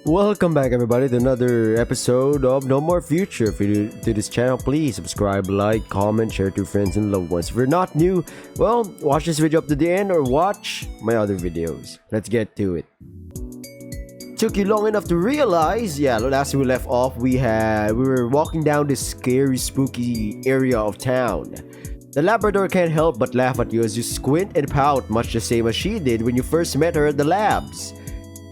Welcome back everybody to another episode of No More Future. If you're new to this channel, please subscribe, like, comment, share to friends and loved ones. If you're not new, well, watch this video up to the end or watch my other videos. Let's get to it. Took you long enough to realize, last we left off, we were walking down this scary, spooky area of town. The Labrador can't help but laugh at you as you squint and pout, much the same as she did when you first met her at the labs.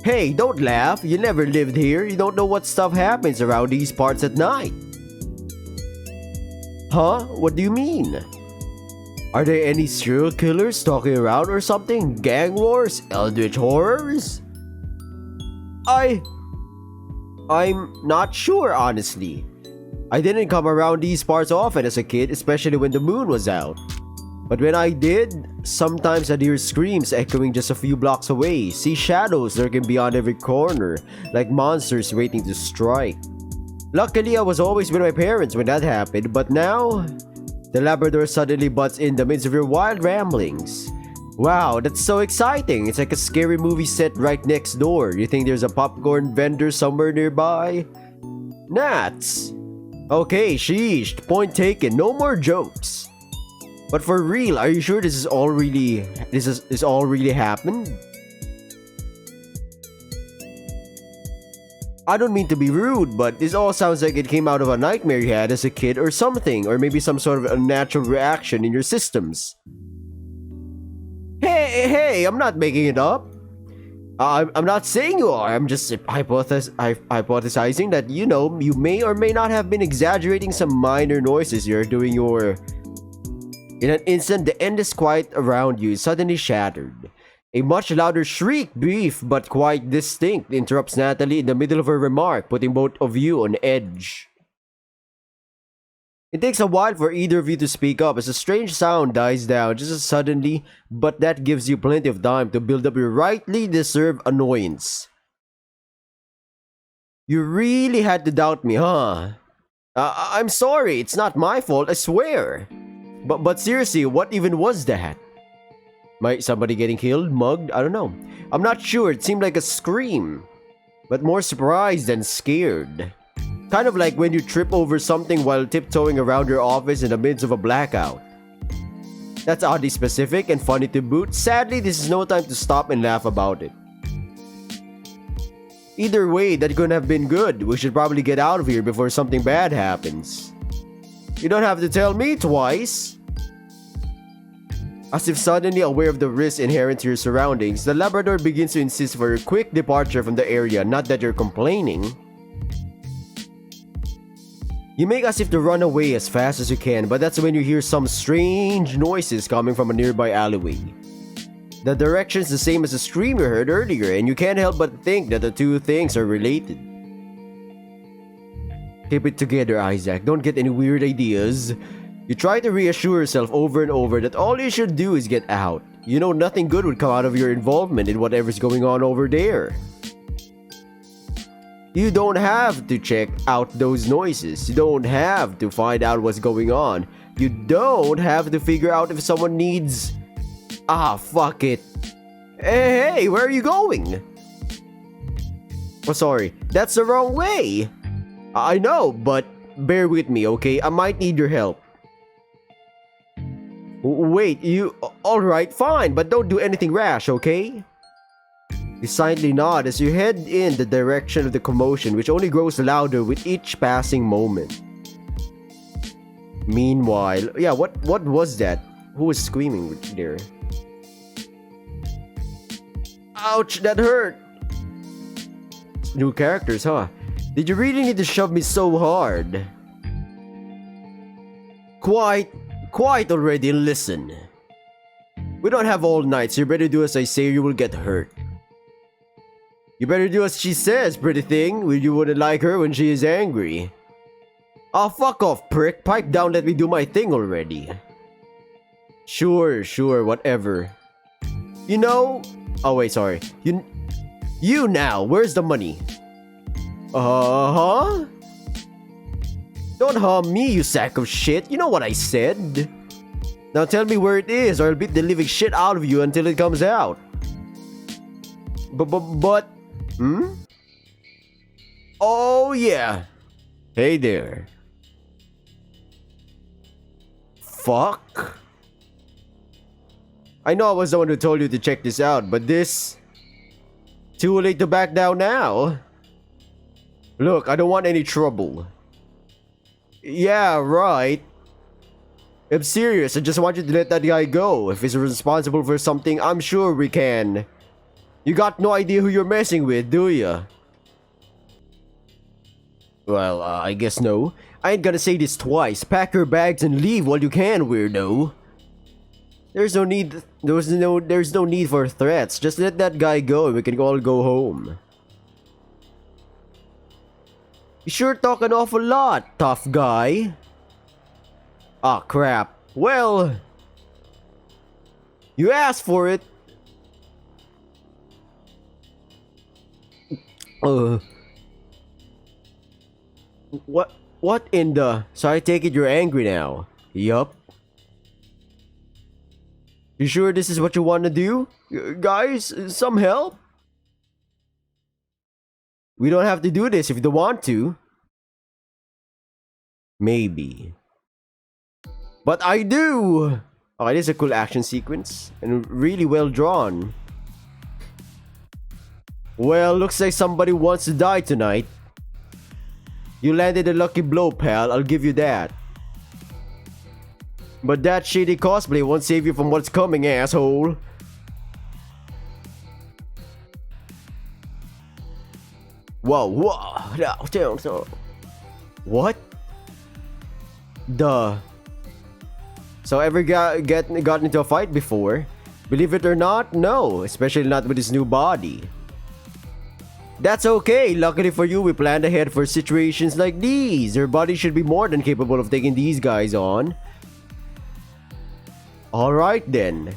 Hey, don't laugh. You never lived here. You don't know what stuff happens around these parts at night. Huh? What do you mean? Are there any serial killers stalking around or something? Gang wars? Eldritch horrors? I'm not sure, honestly. I didn't come around these parts often as a kid, especially when the moon was out. But when I did, sometimes I'd hear screams echoing just a few blocks away, see shadows lurking beyond every corner, like monsters waiting to strike. Luckily, I was always with my parents when that happened, but now, the Labrador suddenly butts in the midst of your wild ramblings. Wow, that's so exciting! It's like a scary movie set right next door. You think there's a popcorn vendor somewhere nearby? Gnats! Okay, sheesh, point taken, no more jokes. But for real, are you sure this is all really happened? I don't mean to be rude, but this all sounds like it came out of a nightmare you had as a kid or something, or maybe some sort of unnatural reaction in your systems. Hey, I'm not making it up. I'm not saying you are, I'm just hypothesizing that, you know, you may or may not have been exaggerating some minor noises you're doing your... In an instant, the endless quiet around you is suddenly shattered. A much louder shriek, brief but quite distinct, interrupts Natalie in the middle of her remark, putting both of you on edge. It takes a while for either of you to speak up as a strange sound dies down just as suddenly, but that gives you plenty of time to build up your rightly deserved annoyance. You really had to doubt me, huh? I'm sorry, it's not my fault, I swear. But seriously, what even was that? Might somebody getting killed, mugged? I don't know. I'm not sure, it seemed like a scream. But more surprised than scared. Kind of like when you trip over something while tiptoeing around your office in the midst of a blackout. That's oddly specific and funny to boot. Sadly, this is no time to stop and laugh about it. Either way, that couldn't have been good. We should probably get out of here before something bad happens. You don't have to tell me twice. As if suddenly aware of the risks inherent to your surroundings, the Labrador begins to insist for a quick departure from the area, not that you're complaining. You make as if to run away as fast as you can, but that's when you hear some strange noises coming from a nearby alleyway. The direction's the same as the scream you heard earlier, and you can't help but think that the two things are related. Keep it together, Isaac. Don't get any weird ideas. You try to reassure yourself over and over that all you should do is get out. You know nothing good would come out of your involvement in whatever's going on over there. You don't have to check out those noises. You don't have to find out what's going on. You don't have to figure out if someone needs... fuck it. Hey, where are you going? Oh, sorry. That's the wrong way. I know, but bear with me, okay? I might need your help. Wait, you... Alright, fine, but don't do anything rash, okay? You silently nod as you head in the direction of the commotion, which only grows louder with each passing moment. Meanwhile... Yeah, what was that? Who was screaming there? Ouch, that hurt! New characters, huh? Did you really need to shove me so hard? Quiet already, listen. We don't have all night, so you better do as I say or you will get hurt. You better do as she says, pretty thing. You wouldn't like her when she is angry. Oh, fuck off, prick. Pipe down, let me do my thing already. Sure, whatever. You know... Oh, wait, sorry. You now, where's the money? Huh? Don't hum me, you sack of shit. You know what I said. Now tell me where it is, or I'll beat the living shit out of you until it comes out. But... Oh yeah. Hey there. Fuck. I know I was the one who told you to check this out, but this... Too late to back down now. Look, I don't want any trouble. Yeah, right. I'm serious, I just want you to let that guy go. If he's responsible for something, I'm sure we can. You got no idea who you're messing with, do ya? Well, I guess no. I ain't gonna say this twice. Pack your bags and leave while you can, weirdo. There's no need for threats. Just let that guy go and we can all go home. You sure talk an awful lot, tough guy. Ah, crap. Well, you asked for it. What in the... So I take it you're angry now. Yup. You sure this is what you want to do? Guys, some help? We don't have to do this if you don't want to. Maybe. But I do! Okay, this is a cool action sequence. And really well drawn. Well, looks like somebody wants to die tonight. You landed a lucky blow, pal. I'll give you that. But that shady cosplay won't save you from what's coming, asshole. Whoa. What? Duh. So ever gotten into a fight before? Believe it or not, no. Especially not with his new body. That's okay. Luckily for you, we planned ahead for situations like these. Your body should be more than capable of taking these guys on. Alright then.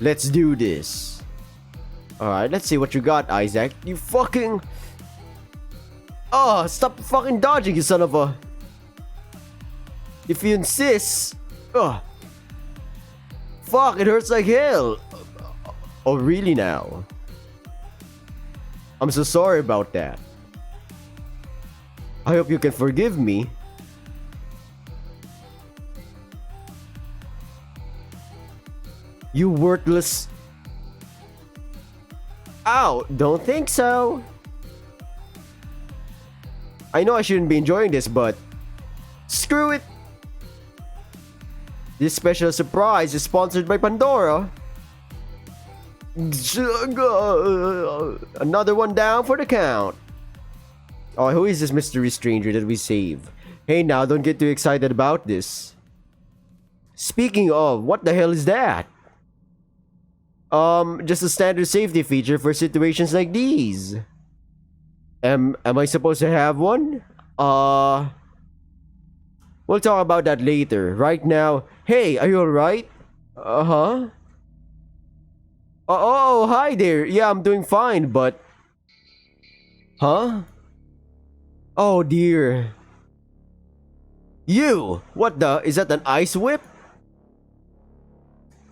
Let's do this. Alright, let's see what you got, Isaac. You fucking... Oh, stop fucking dodging, you son of a... If you insist... Ugh. Fuck, it hurts like hell. Oh, really now? I'm so sorry about that. I hope you can forgive me. You worthless... Ow, don't think so. I know I shouldn't be enjoying this, but... Screw it! This special surprise is sponsored by Pandora. Another one down for the count. Oh, who is this mystery stranger that we save? Hey now, don't get too excited about this. Speaking of, what the hell is that? Just a standard safety feature for situations like these. Am I supposed to have one? We'll talk about that later. Right now, hey, are you alright? Uh-huh. Oh, hi there. Yeah, I'm doing fine, but... Huh? Oh dear. You! What the? Is that an ice whip?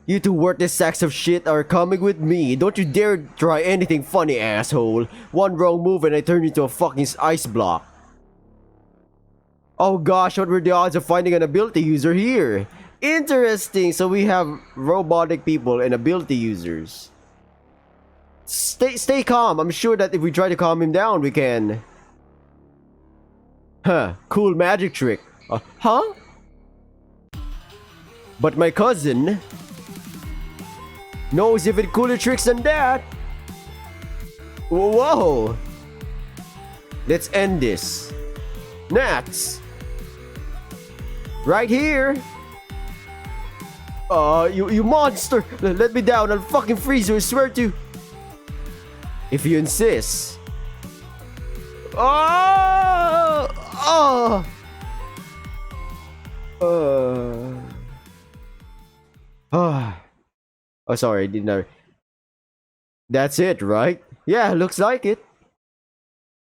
You two worthless sacks of shit are coming with me. Don't you dare try anything funny, asshole. One wrong move and I turn into a fucking ice block. Oh gosh, what were the odds of finding an ability user here? Interesting, so we have robotic people and ability users. Stay calm. I'm sure that if we try to calm him down, we can. Huh, cool magic trick. Huh? But my cousin knows even cooler tricks than that. Whoa. Let's end this. Nats. Right here. You monster. Let me down. I'll fucking freeze you, I swear to. If you insist. Oh! Oh, sorry, I didn't know. That's it, right? Yeah, looks like it.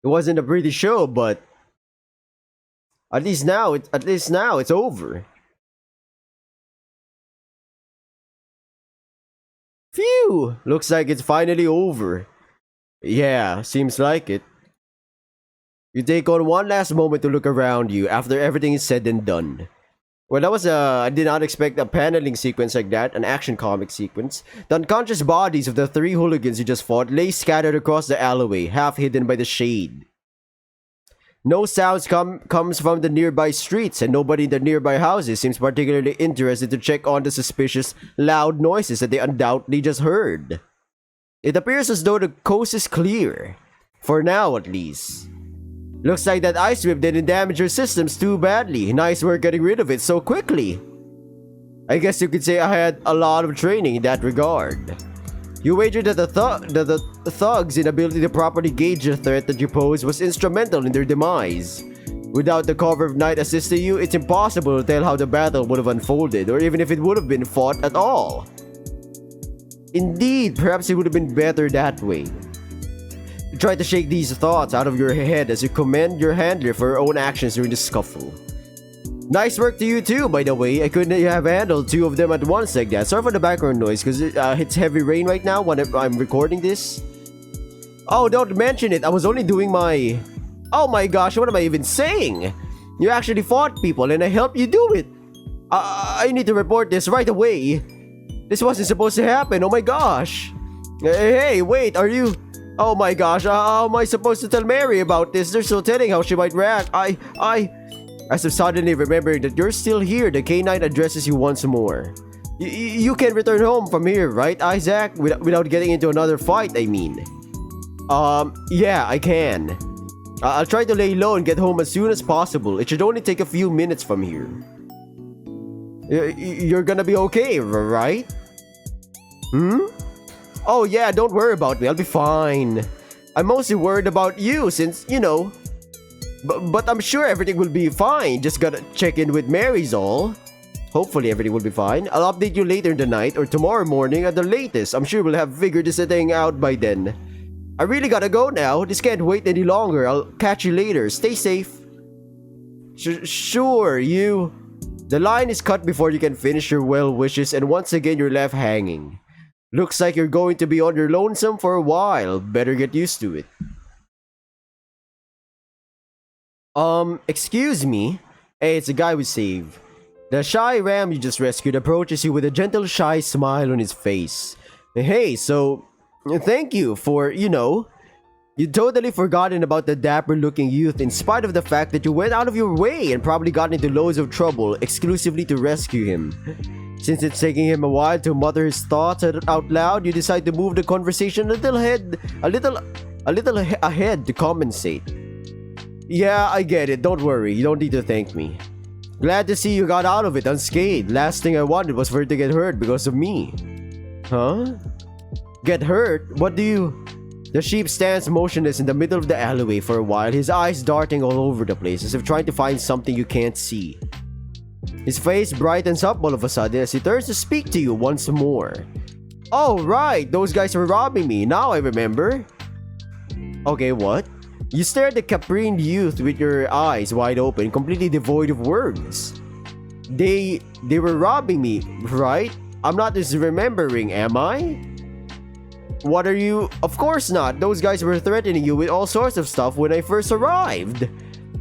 It wasn't a pretty show, but at least now it's over. Phew! Looks like it's finally over. Yeah, seems like it. You take on one last moment to look around you after everything is said and done. Well, I did not expect a paneling sequence like that, an action comic sequence. The unconscious bodies of the three hooligans you just fought lay scattered across the alleyway, half hidden by the shade. No sounds comes from the nearby streets, and nobody in the nearby houses seems particularly interested to check on the suspicious, loud noises that they undoubtedly just heard. It appears as though the coast is clear. For now, at least. Looks like that ice whip didn't damage your systems too badly. Nice work getting rid of it so quickly. I guess you could say I had a lot of training in that regard. You wagered that the thugs' inability to properly gauge the threat that you pose was instrumental in their demise. Without the cover of night assisting you, it's impossible to tell how the battle would have unfolded, or even if it would have been fought at all. Indeed, perhaps it would have been better that way. You try to shake these thoughts out of your head as you commend your handler for her own actions during the scuffle. Nice work to you too, by the way. I couldn't have handled two of them at once like that. Sorry for the background noise, because it's heavy rain right now when I'm recording this. Oh, don't mention it. I was only doing my... Oh my gosh, what am I even saying? You actually fought people and I helped you do it. I need to report this right away. This wasn't supposed to happen. Oh my gosh. Hey, wait, are you... Oh my gosh, how am I supposed to tell Mary about this? There's no telling how she might react. As if suddenly remembering that you're still here, the K9 addresses you once more. You can return home from here, right, Isaac? Without getting into another fight, I mean. Yeah, I can. I'll try to lay low and get home as soon as possible. It should only take a few minutes from here. You're gonna be okay, right? Oh yeah, don't worry about me, I'll be fine. I'm mostly worried about you since, you know. But I'm sure everything will be fine. Just gotta check in with Mary's all. Hopefully everything will be fine. I'll update you later in the night or tomorrow morning at the latest. I'm sure we'll have figured this thing out by then. I really gotta go now. This can't wait any longer. I'll catch you later. Stay safe. Sure, you... The line is cut before you can finish your well wishes, and once again you're left hanging. Looks like you're going to be on your lonesome for a while. Better get used to it. Excuse me? Hey, it's the guy we saved. The shy ram you just rescued approaches you with a gentle shy smile on his face. Hey, so... Thank you for, you know... You'd totally forgotten about the dapper-looking youth in spite of the fact that you went out of your way and probably got into loads of trouble exclusively to rescue him. Since it's taking him a while to mutter his thoughts out loud, you decide to move the conversation a little ahead to compensate. Yeah, I get it. Don't worry. You don't need to thank me. Glad to see you got out of it unscathed. Last thing I wanted was for her to get hurt because of me. Huh? Get hurt? What do you... The sheep stands motionless in the middle of the alleyway for a while, his eyes darting all over the place as if trying to find something you can't see. His face brightens up all of a sudden as he turns to speak to you once more. Oh right, those guys were robbing me, now I remember. Okay, what? You stare at the caprine youth with your eyes wide open, completely devoid of words. They were robbing me, right? I'm not just remembering, am I? What are you? Of course not. Those guys were threatening you with all sorts of stuff when I first arrived.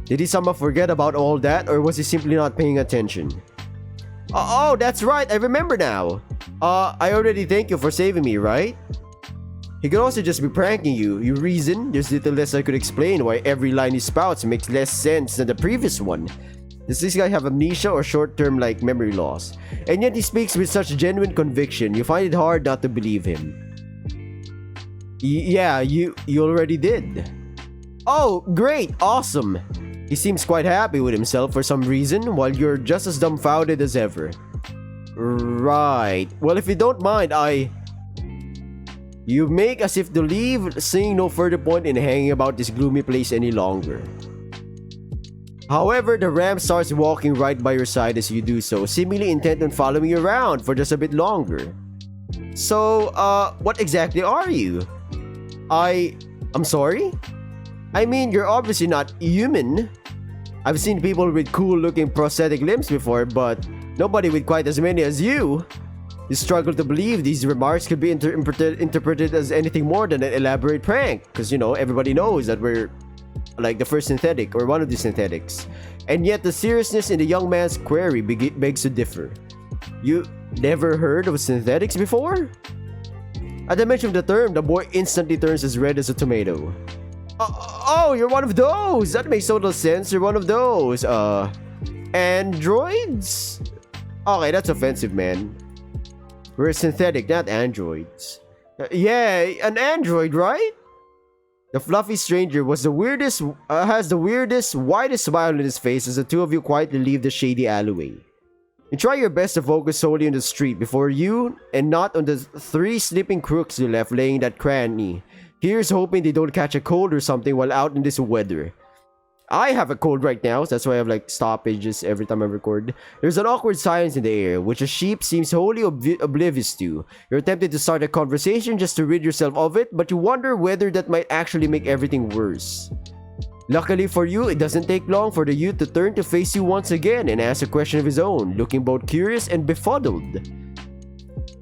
Did he somehow forget about all that, or was he simply not paying attention? Oh, that's right. I remember now. I already thank you for saving me, right? He could also just be pranking you. You reason? There's little less I could explain why every line he spouts makes less sense than the previous one. Does this guy have amnesia or short-term like memory loss? And yet he speaks with such genuine conviction, you find it hard not to believe him. Yeah, you already did. Oh, great, awesome. He seems quite happy with himself for some reason, while you're just as dumbfounded as ever. Right. Well, if you don't mind, You make as if to leave, seeing no further point in hanging about this gloomy place any longer. However, the ram starts walking right by your side as you do so, seemingly intent on following you around for just a bit longer. So, what exactly are you? I'm sorry? I mean, you're obviously not human. I've seen people with cool-looking prosthetic limbs before, but nobody with quite as many as you. You struggle to believe these remarks could be interpreted as anything more than an elaborate prank, because everybody knows that we're like the first synthetic or one of the synthetics. And yet the seriousness in the young man's query begs to differ. You never heard of synthetics before? At the mention of the term, the boy instantly turns as red as a tomato. Oh, you're one of those! That makes total sense, you're one of those. Androids? Okay, that's offensive, man. We're synthetic, not androids. Yeah, an android, right? The fluffy stranger has the weirdest, widest smile on his face as the two of you quietly leave the shady alleyway. You try your best to focus solely on the street before you and not on the 3 sleeping crooks you left laying that cranny. Here's hoping they don't catch a cold or something while out in this weather. I have a cold right now, so that's why I have like stoppages every time I record. There's an awkward silence in the air, which a sheep seems wholly oblivious to. You're tempted to start a conversation just to rid yourself of it, but you wonder whether that might actually make everything worse. Luckily for you, it doesn't take long for the youth to turn to face you once again and ask a question of his own, looking both curious and befuddled.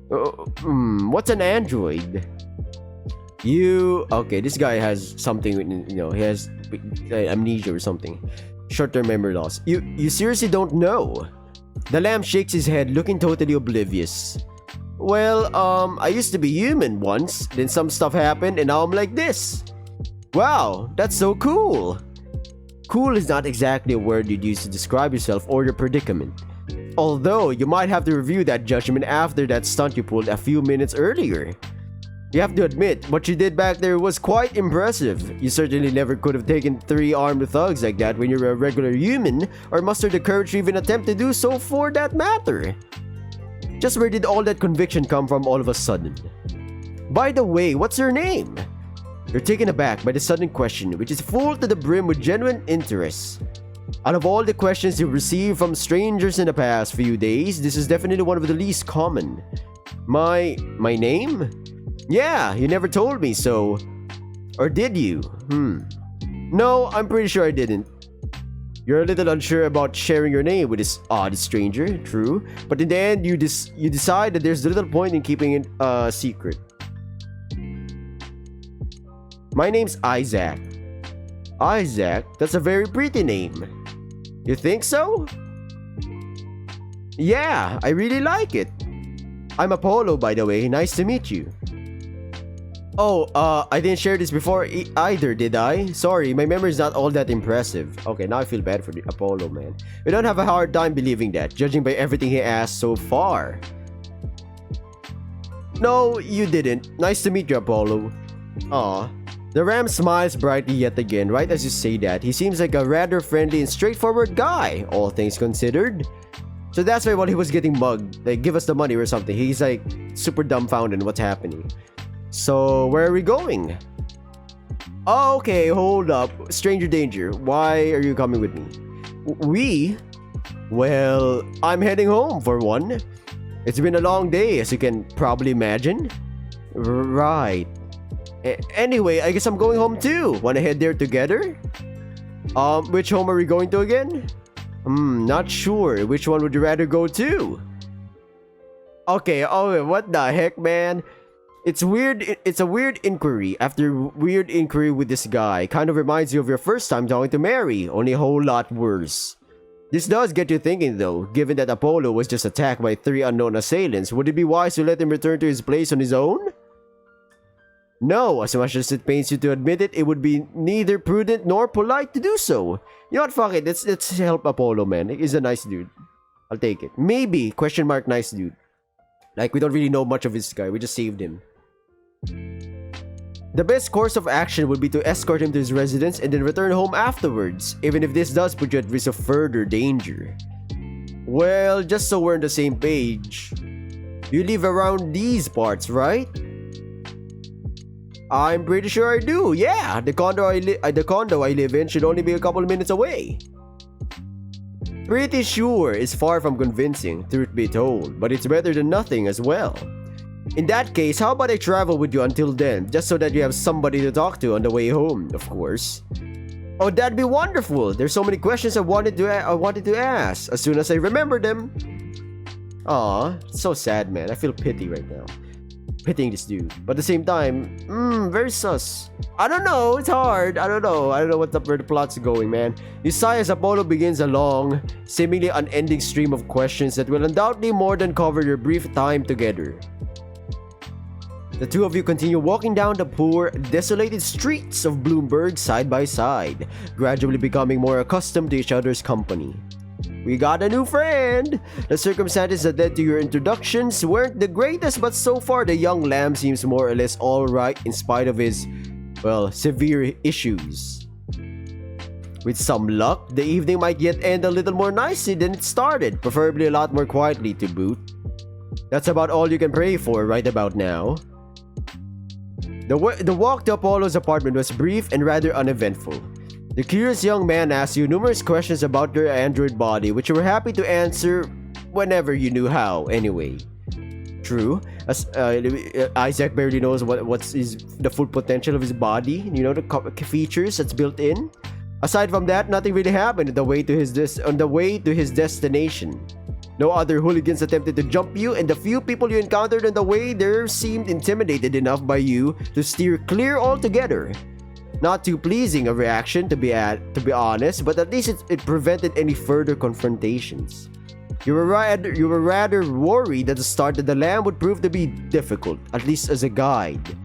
What's an android? Okay, this guy has something, he has amnesia or something. Short-term memory loss. You seriously don't know? The lamb shakes his head, looking totally oblivious. Well, I used to be human once, then some stuff happened, and now I'm like this. Wow, that's so cool. Cool is not exactly a word you'd use to describe yourself or your predicament. Although, you might have to review that judgment after that stunt you pulled a few minutes earlier. You have to admit, what you did back there was quite impressive. You certainly never could have taken 3 armed thugs like that when you're a regular human, or mustered the courage to even attempt to do so for that matter. Just where did all that conviction come from all of a sudden? By the way, what's your name? You're taken aback by the sudden question, which is full to the brim with genuine interest. Out of all the questions you've received from strangers in the past few days, this is definitely one of the least common. My name? Yeah, you never told me so. Or did you? No, I'm pretty sure I didn't. You're a little unsure about sharing your name with this odd stranger, true. But in the end, you decide that there's little point in keeping it a secret. My name's Isaac. Isaac? That's a very pretty name. You think so? Yeah, I really like it. I'm Apollo, by the way. Nice to meet you. Oh, I didn't share this before either, did I? Sorry, my memory is not all that impressive. Okay, now I feel bad for the Apollo, man. We don't have a hard time believing that, judging by everything he asked so far. No, you didn't. Nice to meet you, Apollo. Aw. The ram smiles brightly yet again, right as you say that. He seems like a rather friendly and straightforward guy, all things considered. So that's why while he was getting mugged, like, give us the money or something, he's like super dumbfounded what's happening. So, where are we going? Oh, okay, hold up. Stranger danger, why are you coming with me? We? Well, I'm heading home for one. It's been a long day, as you can probably imagine. Right. Anyway, I guess I'm going home too. Wanna head there together? Which home are we going to again? Not sure. Which one would you rather go to? Okay, what the heck, man? It's weird. It's a weird inquiry after weird inquiry with this guy. Kind of reminds you of your first time talking to Mary, only a whole lot worse. This does get you thinking though, given that Apollo was just attacked by 3 unknown assailants, would it be wise to let him return to his place on his own? No, as much as it pains you to admit it, it would be neither prudent nor polite to do so. You know what, fuck it, let's help Apollo, man. He's a nice dude. I'll take it. Maybe, question mark, nice dude. Like, we don't really know much of this guy, we just saved him. The best course of action would be to escort him to his residence and then return home afterwards, even if this does put you at risk of further danger. Well, just so we're on the same page, you live around these parts, right? I'm pretty sure I do, yeah! The condo I live in should only be a couple minutes away. Pretty sure is far from convincing, truth be told, but it's better than nothing as well. In that case, how about I travel with you until then, just so that you have somebody to talk to on the way home, of course. Oh, that'd be wonderful! There's so many questions I wanted to ask, as soon as I remember them. Aw, so sad, man. I feel pity right now. Pitying this dude. But at the same time, very sus. I don't know, it's hard. I don't know where the plot's going, man. You sigh as Apollo begins a long, seemingly unending stream of questions that will undoubtedly more than cover your brief time together. The two of you continue walking down the poor, desolated streets of Bloomberg side by side, gradually becoming more accustomed to each other's company. We got a new friend! The circumstances that led to your introductions weren't the greatest, but so far the young lamb seems more or less alright in spite of his, well, severe issues. With some luck, the evening might yet end a little more nicely than it started, preferably a lot more quietly to boot. That's about all you can pray for right about now. The walk to Apollo's apartment was brief and rather uneventful. The curious young man asked you numerous questions about your android body, which you were happy to answer whenever you knew how, anyway. True, as Isaac barely knows what's the full potential of his body, the features that's built in. Aside from that, nothing really happened on the way to his destination. No other hooligans attempted to jump you, and the few people you encountered on the way there seemed intimidated enough by you to steer clear altogether. Not too pleasing a reaction, to be honest, but at least it prevented any further confrontations. You were rather worried at the start that the lamb would prove to be difficult, at least as a guide.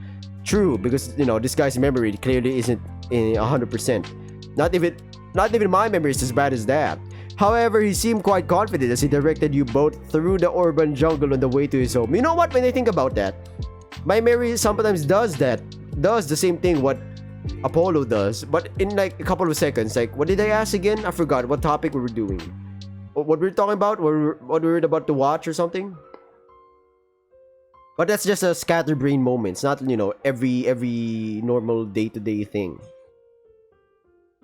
True, because this guy's memory clearly isn't 100%. Not even my memory is as bad as that. However, he seemed quite confident as he directed you both through the urban jungle on the way to his home. You know what? When I think about that, my memory sometimes does the same thing what Apollo does, but in like a couple of seconds. Like, what did I ask again? I forgot what topic we were doing. What we were talking about? What we were about to watch or something? But that's just a scatterbrain moments, not every normal day-to-day thing.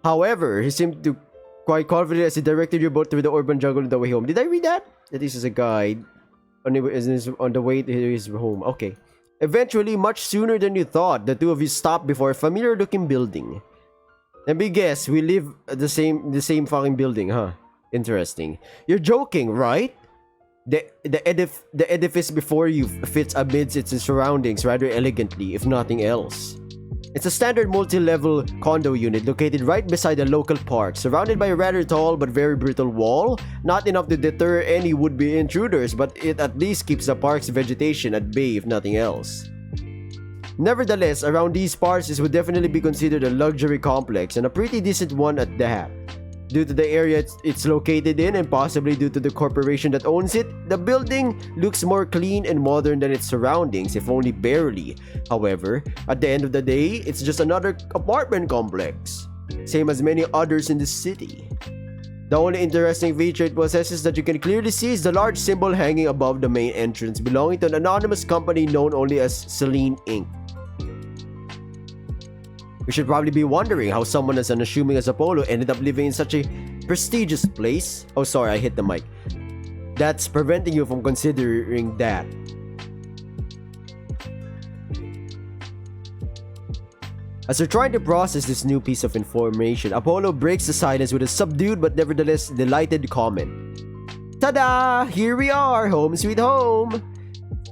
However, he seemed to quite confident as he directed you both through the urban jungle on the way home. Did I read that? That this is a guide on the way to his home. Okay. Eventually, much sooner than you thought, the two of you stopped before a familiar-looking building. Let me guess, we live at the same fucking building, huh? Interesting. You're joking, right? The edifice before you fits amidst its surroundings rather elegantly, if nothing else. It's a standard multi-level condo unit located right beside a local park, surrounded by a rather tall but very brittle wall, not enough to deter any would-be intruders, but it at least keeps the park's vegetation at bay if nothing else. Nevertheless, around these parts this would definitely be considered a luxury complex, and a pretty decent one at that. Due to the area it's located in, and possibly due to the corporation that owns it, the building looks more clean and modern than its surroundings, if only barely. However, at the end of the day, it's just another apartment complex, same as many others in the city. The only interesting feature it possesses that you can clearly see is the large symbol hanging above the main entrance, belonging to an anonymous company known only as Selene Inc. You should probably be wondering how someone as unassuming as Apollo ended up living in such a prestigious place. Oh, sorry, I hit the mic. That's preventing you from considering that. As you're trying to process this new piece of information, Apollo breaks the silence with a subdued but nevertheless delighted comment. Ta-da! Here we are, home sweet home!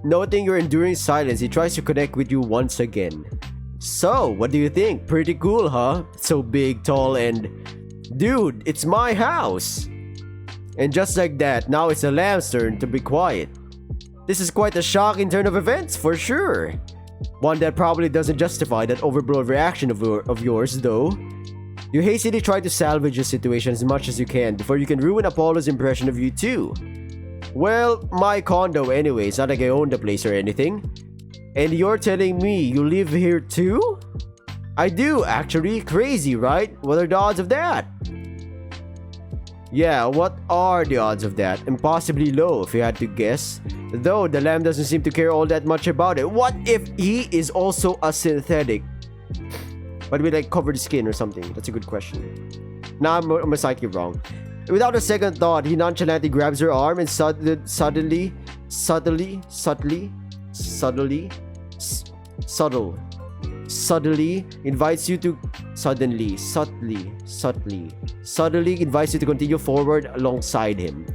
Noting your enduring silence, he tries to connect with you once again. So, what do you think? Pretty cool, huh? So big, tall, and... Dude, it's my house! And just like that, now it's the lamb's turn to be quiet. This is quite a shocking turn of events, for sure. One that probably doesn't justify that overblown reaction of yours, though. You hastily try to salvage the situation as much as you can before you can ruin Apollo's impression of you too. Well, my condo anyway, it's not like I own the place or anything. And you're telling me you live here too? I do, actually. Crazy, right? What are the odds of that? Yeah, what are the odds of that? Impossibly low, if you had to guess. Though, the lamb doesn't seem to care all that much about it. What if he is also a synthetic? But with like covered skin or something? That's a good question. Nah, I'm slightly wrong. Without a second thought, he nonchalantly grabs her arm and subtly invites you to subtly invites you to continue forward alongside him.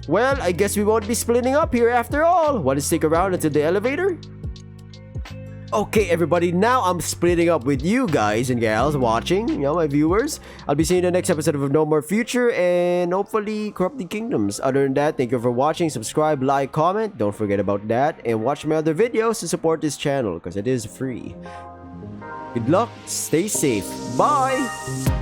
Well, I guess we won't be splitting up here after all. Want to stick around until the elevator? Okay, everybody, now I'm splitting up with you guys and gals watching, my viewers. I'll be seeing you in the next episode of No More Future and hopefully Corrupted Kingdoms. Other than that, thank you for watching. Subscribe, like, comment. Don't forget about that. And watch my other videos to support this channel because it is free. Good luck. Stay safe. Bye.